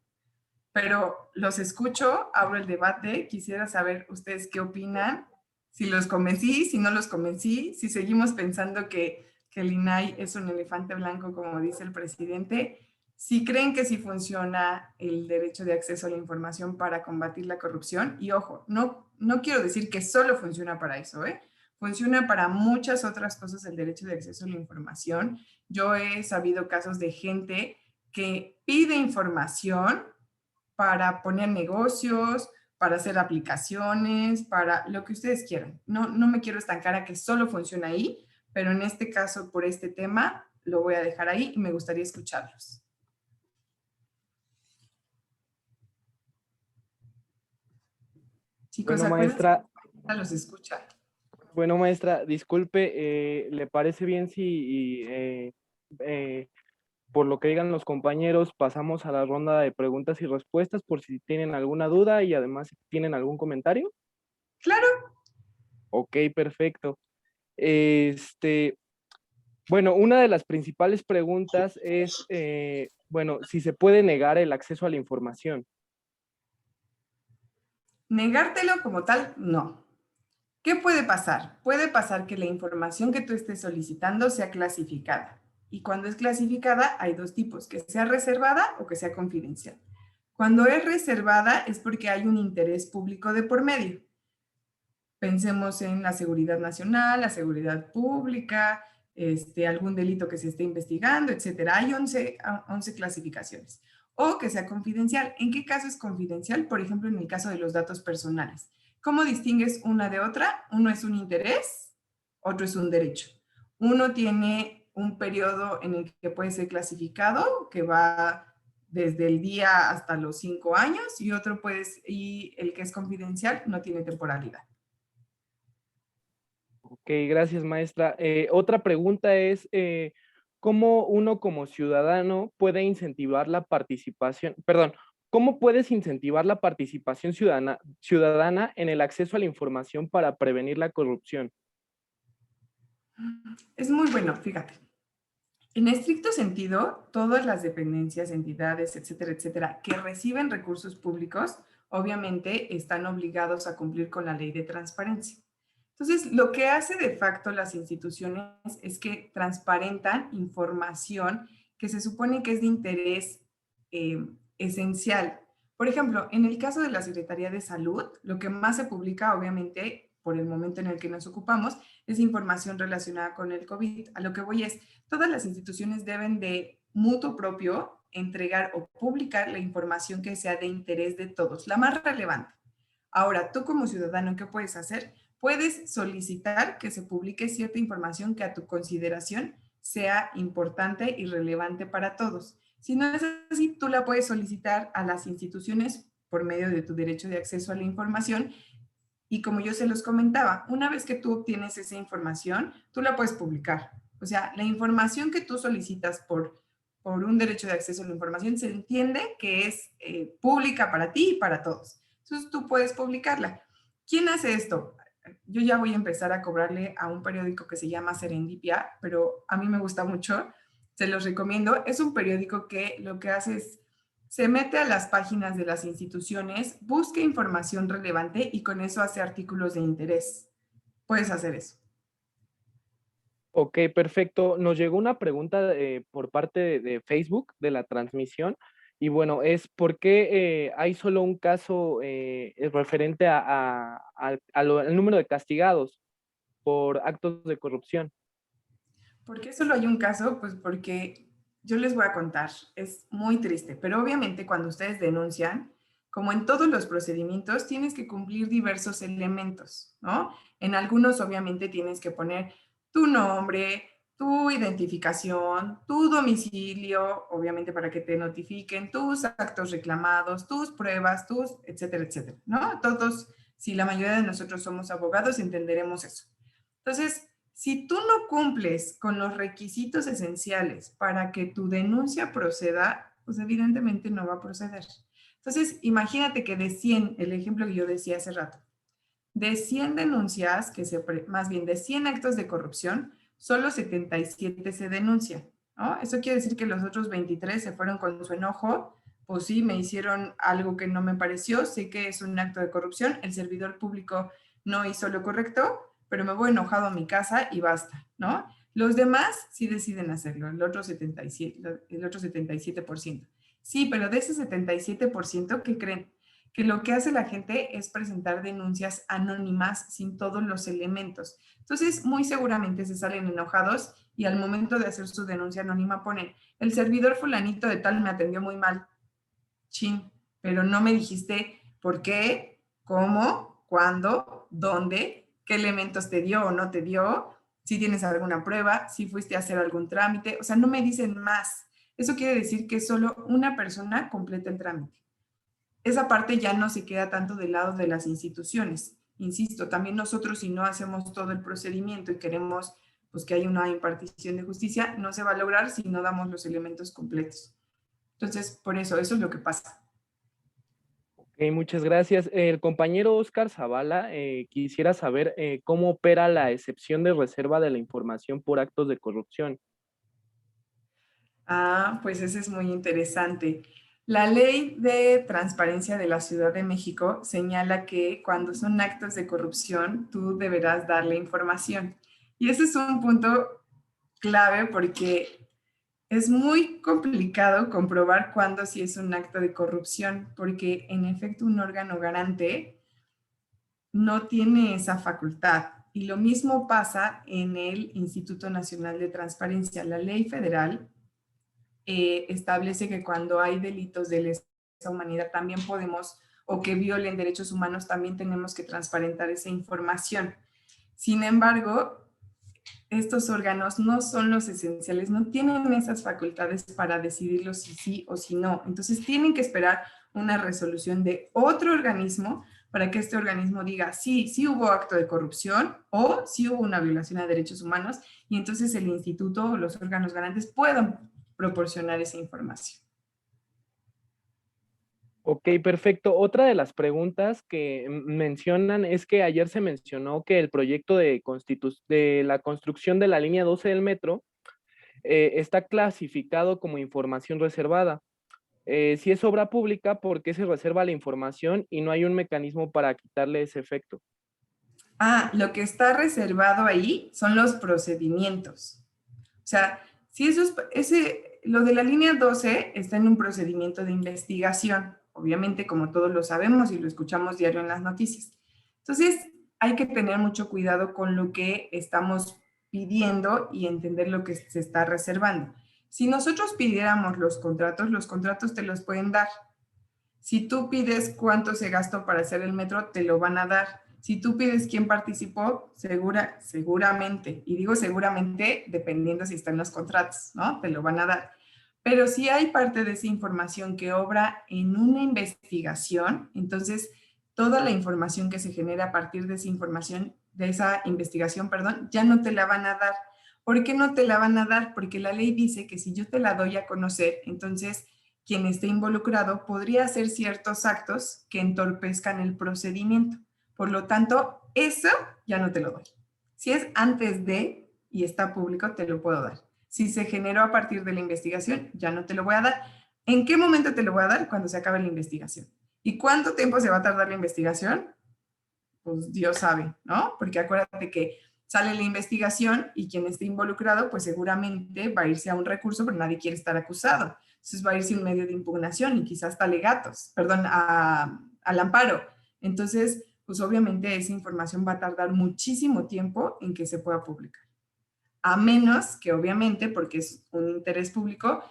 Pero los escucho, abro el debate, quisiera saber ustedes qué opinan, si los convencí, si no los convencí, si seguimos pensando que el INAI es un elefante blanco, como dice el presidente, si creen que sí funciona el derecho de acceso a la información para combatir la corrupción. Y ojo, no quiero decir que solo funciona para eso, ¿eh? Funciona para muchas otras cosas el derecho de acceso a la información. Yo he sabido casos de gente que pide información para poner negocios, para hacer aplicaciones, para lo que ustedes quieran. No me quiero estancar a que solo funciona ahí, pero en este caso, por este tema, lo voy a dejar ahí y me gustaría escucharlos. Chicos, Bueno, maestra, los escucha. Bueno, maestra, disculpe, ¿le parece bien si por lo que digan los compañeros pasamos a la ronda de preguntas y respuestas por si tienen alguna duda y además si tienen algún comentario? Claro. Ok, perfecto. Bueno, una de las principales preguntas es, bueno, si se puede negar el acceso a la información. Negártelo como tal, no. ¿Qué puede pasar? Puede pasar que la información que tú estés solicitando sea clasificada. Y cuando es clasificada hay dos tipos, que sea reservada o que sea confidencial. Cuando es reservada es porque hay un interés público de por medio. Pensemos en la seguridad nacional, la seguridad pública, algún delito que se esté investigando, etc. Hay 11 clasificaciones. O que sea confidencial. ¿En qué caso es confidencial? Por ejemplo, en el caso de los datos personales. ¿Cómo distingues una de otra? Uno es un interés, otro es un derecho. Uno tiene un periodo en el que puede ser clasificado, que va desde el día hasta los 5 años, y el que es confidencial no tiene temporalidad. Ok, gracias, maestra. Otra pregunta es, ¿cómo uno como ciudadano puede incentivar la participación, cómo puedes incentivar la participación ciudadana en el acceso a la información para prevenir la corrupción? Es muy bueno, fíjate. En estricto sentido, todas las dependencias, entidades, etcétera, etcétera, que reciben recursos públicos, obviamente están obligados a cumplir con la ley de transparencia. Entonces, lo que hace de facto las instituciones es que transparentan información que se supone que es de interés esencial. Por ejemplo, en el caso de la Secretaría de Salud, lo que más se publica, obviamente, por el momento en el que nos ocupamos, es información relacionada con el COVID. A lo que voy es, todas las instituciones deben de mutuo propio entregar o publicar la información que sea de interés de todos, la más relevante. Ahora, tú como ciudadano, ¿qué puedes hacer? Puedes solicitar que se publique cierta información que a tu consideración sea importante y relevante para todos. Si no es así, tú la puedes solicitar a las instituciones por medio de tu derecho de acceso a la información Y como yo se los comentaba, una vez que tú obtienes esa información, tú la puedes publicar. O sea, la información que tú solicitas por un derecho de acceso a la información se entiende que es pública para ti y para todos. Entonces tú puedes publicarla. ¿Quién hace esto? Yo ya voy a empezar a cobrarle a un periódico que se llama Serendipia, pero a mí me gusta mucho, se los recomiendo. Es un periódico que lo que hace es, se mete a las páginas de las instituciones, busca información relevante y con eso hace artículos de interés. Puedes hacer eso. Ok, perfecto. Nos llegó una pregunta por parte de Facebook de la transmisión y bueno, es ¿por qué hay solo un caso referente al número de castigados por actos de corrupción? ¿Por qué solo hay un caso? Pues porque yo les voy a contar, es muy triste, pero obviamente cuando ustedes denuncian, como en todos los procedimientos, tienes que cumplir diversos elementos, ¿no? En algunos obviamente tienes que poner tu nombre, tu identificación, tu domicilio, obviamente para que te notifiquen, tus actos reclamados, tus pruebas, tus, etcétera, etcétera, ¿no? Todos, si la mayoría de nosotros somos abogados, entenderemos eso. Entonces, si tú no cumples con los requisitos esenciales para que tu denuncia proceda, pues evidentemente no va a proceder. Entonces, imagínate que de 100, el ejemplo que yo decía hace rato, de 100 denuncias, más bien de 100 actos de corrupción, solo 77 se denuncian, ¿no? Eso quiere decir que los otros 23 se fueron con su enojo, pues sí, me hicieron algo que no me pareció, sé que es un acto de corrupción, el servidor público no hizo lo correcto, pero me voy enojado a mi casa y basta, ¿no? Los demás sí deciden hacerlo, el otro 77%. Sí, pero de ese 77%, ¿qué creen? Que lo que hace la gente es presentar denuncias anónimas sin todos los elementos. Entonces, muy seguramente se salen enojados y al momento de hacer su denuncia anónima ponen, el servidor fulanito de tal me atendió muy mal. Chin, pero no me dijiste por qué, cómo, cuándo, dónde, qué elementos te dio o no te dio, si tienes alguna prueba, si fuiste a hacer algún trámite, o sea, no me dicen más. Eso quiere decir que solo una persona completa el trámite. Esa parte ya no se queda tanto del lado de las instituciones. Insisto, también nosotros si no hacemos todo el procedimiento y queremos pues, que haya una impartición de justicia, no se va a lograr si no damos los elementos completos. Entonces, por eso es lo que pasa. Ok, muchas gracias. El compañero Oscar Zavala quisiera saber cómo opera la excepción de reserva de la información por actos de corrupción. Ah, pues ese es muy interesante. La Ley de Transparencia de la Ciudad de México señala que cuando son actos de corrupción, tú deberás darle información. Y ese es un punto clave porque es muy complicado comprobar cuándo sí es un acto de corrupción, porque en efecto un órgano garante no tiene esa facultad. Y lo mismo pasa en el Instituto Nacional de Transparencia. La ley federal establece que cuando hay delitos de lesa humanidad también podemos, o que violen derechos humanos, también tenemos que transparentar esa información. Sin embargo, estos órganos no son los esenciales, no tienen esas facultades para decidirlo si sí o si no. Entonces tienen que esperar una resolución de otro organismo para que este organismo diga sí, sí hubo acto de corrupción o sí hubo una violación a derechos humanos y entonces el instituto o los órganos garantes puedan proporcionar esa información. Ok, perfecto. Otra de las preguntas que mencionan es que ayer se mencionó que el proyecto de la construcción de la línea 12 del metro está clasificado como información reservada. Si es obra pública, ¿por qué se reserva la información y no hay un mecanismo para quitarle ese efecto? Ah, lo que está reservado ahí son los procedimientos. O sea, si lo de la línea 12 está en un procedimiento de investigación, obviamente como todos lo sabemos y lo escuchamos diario en las noticias. Entonces, hay que tener mucho cuidado con lo que estamos pidiendo y entender lo que se está reservando. Si nosotros pidiéramos los contratos te los pueden dar. Si tú pides cuánto se gastó para hacer el metro, te lo van a dar. Si tú pides quién participó, seguramente, y digo seguramente dependiendo si está en los contratos, ¿no? Te lo van a dar. Pero si hay parte de esa información que obra en una investigación, entonces toda la información que se genera a partir de esa información, de esa investigación, perdón, ya no te la van a dar. ¿Por qué no te la van a dar? Porque la ley dice que si yo te la doy a conocer, entonces quien esté involucrado podría hacer ciertos actos que entorpezcan el procedimiento. Por lo tanto, eso ya no te lo doy. Si es antes de y está público, te lo puedo dar. Si se generó a partir de la investigación, ya no te lo voy a dar. ¿En qué momento te lo voy a dar? Cuando se acabe la investigación. ¿Y cuánto tiempo se va a tardar la investigación? Pues Dios sabe, ¿no? Porque acuérdate que sale la investigación y quien esté involucrado, pues seguramente va a irse a un recurso, pero nadie quiere estar acusado. Entonces va a irse a un medio de impugnación y quizás hasta alegatos, perdón, al amparo. Entonces, pues obviamente esa información va a tardar muchísimo tiempo en que se pueda publicar. A menos que obviamente, porque es un interés público,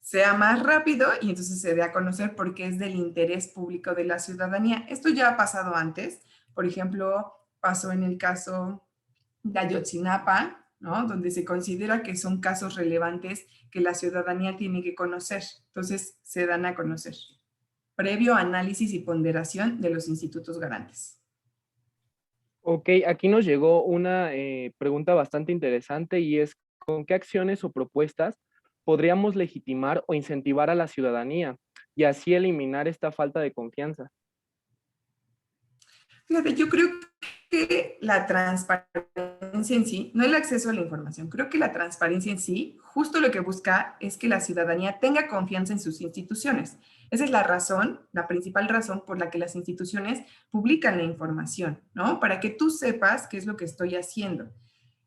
sea más rápido y entonces se dé a conocer porque es del interés público de la ciudadanía. Esto ya ha pasado antes. Por ejemplo, pasó en el caso de Ayotzinapa, ¿no? Donde se considera que son casos relevantes que la ciudadanía tiene que conocer. Entonces, se dan a conocer, previo análisis y ponderación de los institutos garantes. Ok, aquí nos llegó una pregunta bastante interesante y es, ¿con qué acciones o propuestas podríamos legitimar o incentivar a la ciudadanía y así eliminar esta falta de confianza? Fíjate, yo creo que la transparencia en sí, no el acceso a la información, creo que la transparencia en sí, justo lo que busca es que la ciudadanía tenga confianza en sus instituciones. Esa es la razón, la principal razón por la que las instituciones publican la información, ¿no? Para que tú sepas qué es lo que estoy haciendo.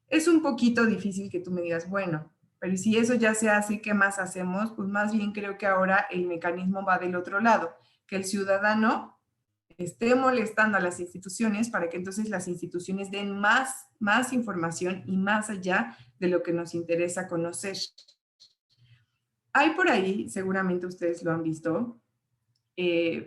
Es un poquito difícil que tú me digas, bueno, pero si eso ya se hace, ¿qué más hacemos? Pues más bien creo que ahora el mecanismo va del otro lado, que el ciudadano esté molestando a las instituciones para que entonces las instituciones den más información y más allá de lo que nos interesa conocer. Hay por ahí, seguramente ustedes lo han visto,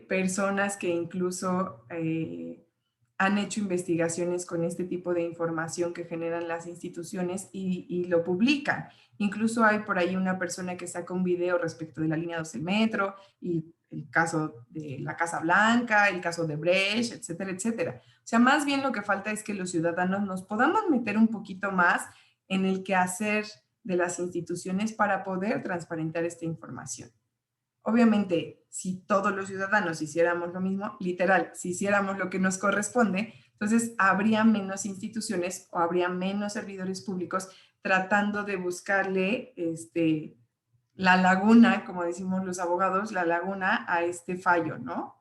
personas que incluso han hecho investigaciones con este tipo de información que generan las instituciones y lo publican. Incluso hay por ahí una persona que saca un video respecto de la línea 12 del metro y el caso de la Casa Blanca, el caso de Brecht, etcétera, etcétera. O sea, más bien lo que falta es que los ciudadanos nos podamos meter un poquito más en el quehacer de las instituciones para poder transparentar esta información. Obviamente, si todos los ciudadanos hiciéramos lo mismo, literal, si hiciéramos lo que nos corresponde, entonces habría menos instituciones o habría menos servidores públicos tratando de buscarle la laguna, como decimos los abogados, la laguna a este fallo, ¿no?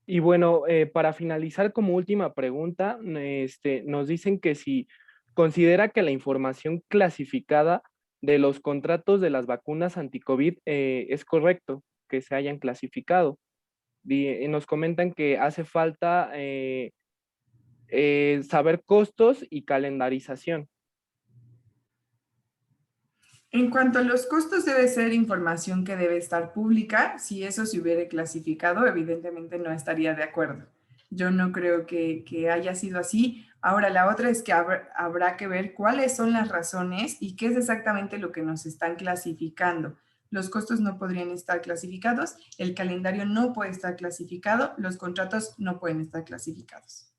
Y bueno, para finalizar como última pregunta, nos dicen que si considera que la información clasificada de los contratos de las vacunas anti-COVID es correcto que se hayan clasificado. Nos comentan que hace falta saber costos y calendarización. En cuanto a los costos, debe ser información que debe estar pública. Si eso se hubiera clasificado, evidentemente no estaría de acuerdo. Yo no creo que haya sido así. Ahora, la otra es que habrá que ver cuáles son las razones y qué es exactamente lo que nos están clasificando. Los costos no podrían estar clasificados, el calendario no puede estar clasificado, los contratos no pueden estar clasificados.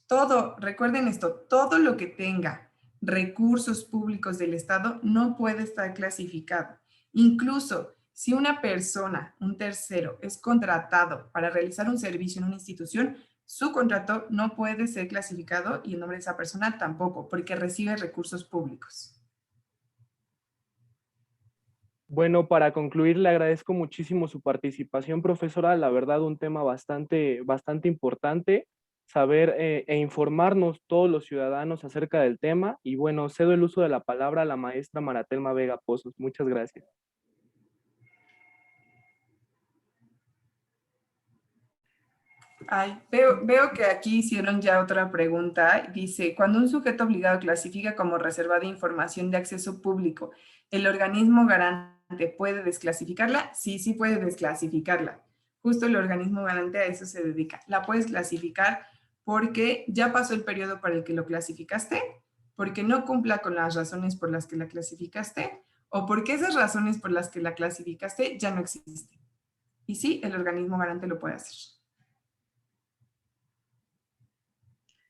Todo, recuerden esto, todo lo que tenga recursos públicos del Estado no puede estar clasificado. Incluso si una persona, un tercero, es contratado para realizar un servicio en una institución, su contrato no puede ser clasificado y el nombre de esa persona tampoco, porque recibe recursos públicos. Bueno, para concluir, le agradezco muchísimo su participación, profesora. La verdad, un tema bastante importante. Saber e informarnos todos los ciudadanos acerca del tema. Y bueno, cedo el uso de la palabra a la maestra Maratelma Vega Pozos. Muchas gracias. Ay, veo que aquí hicieron ya otra pregunta. Dice, cuando un sujeto obligado clasifica como reservada información de acceso público, ¿el organismo garante puede desclasificarla? Sí, sí puede desclasificarla. Justo el organismo garante a eso se dedica. La puedes clasificar porque ya pasó el periodo para el que lo clasificaste, porque no cumpla con las razones por las que la clasificaste, o porque esas razones por las que la clasificaste ya no existen. Y sí, el organismo garante lo puede hacer.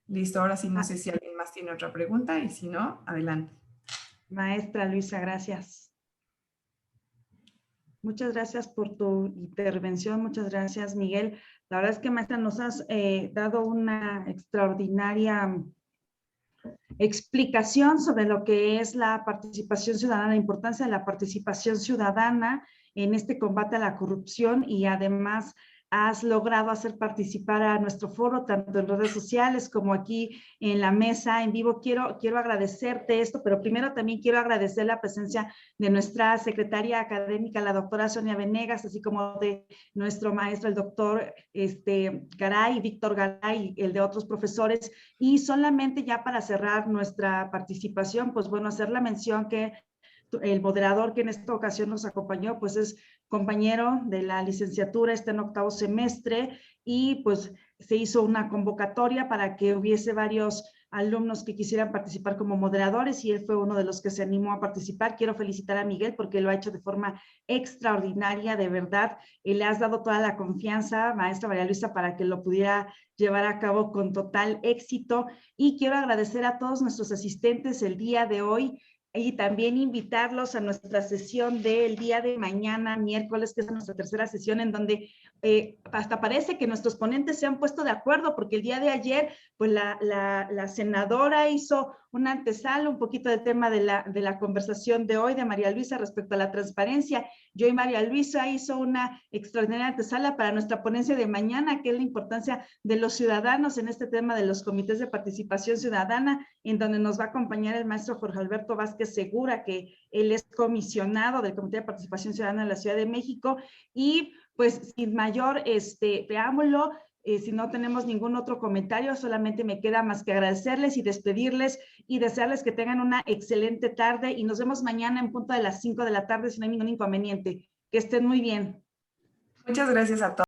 Listo, ahora sí no sé si alguien más tiene otra pregunta y si no, adelante. Maestra Luisa, gracias. Muchas gracias por tu intervención, muchas gracias, Miguel. La verdad es que, maestra, nos has dado una extraordinaria explicación sobre lo que es la participación ciudadana, la importancia de la participación ciudadana en este combate a la corrupción, y además has logrado hacer participar a nuestro foro, tanto en redes sociales como aquí en la mesa en vivo. Quiero agradecerte esto, pero primero también quiero agradecer la presencia de nuestra secretaria académica, la doctora Sonia Venegas, así como de nuestro maestro, el doctor Garay, Víctor Garay, el de otros profesores. Y solamente ya para cerrar nuestra participación, pues bueno, hacer la mención que el moderador que en esta ocasión nos acompañó, pues es compañero de la licenciatura, está en 8º semestre, y pues se hizo una convocatoria para que hubiese varios alumnos que quisieran participar como moderadores, y él fue uno de los que se animó a participar. Quiero felicitar a Miguel porque lo ha hecho de forma extraordinaria, de verdad. Le has dado toda la confianza, maestra María Luisa, para que lo pudiera llevar a cabo con total éxito. Y quiero agradecer a todos nuestros asistentes el día de hoy, y también invitarlos a nuestra sesión del día de mañana, miércoles, que es nuestra tercera sesión, en donde hasta parece que nuestros ponentes se han puesto de acuerdo, porque el día de ayer, pues la senadora hizo una antesala, un poquito del tema de la conversación de hoy de María Luisa respecto a la transparencia. Yo y María Luisa hizo una extraordinaria antesala para nuestra ponencia de mañana, que es la importancia de los ciudadanos en este tema de los comités de participación ciudadana, en donde nos va a acompañar el maestro Jorge Alberto Vázquez Segura, que él es comisionado del Comité de Participación Ciudadana de la Ciudad de México. Y pues sin mayor preámbulo, si no tenemos ningún otro comentario, solamente me queda más que agradecerles y despedirles y desearles que tengan una excelente tarde, y nos vemos mañana en punto de las 5 de la tarde si no hay ningún inconveniente. Que estén muy bien. Muchas gracias a todos.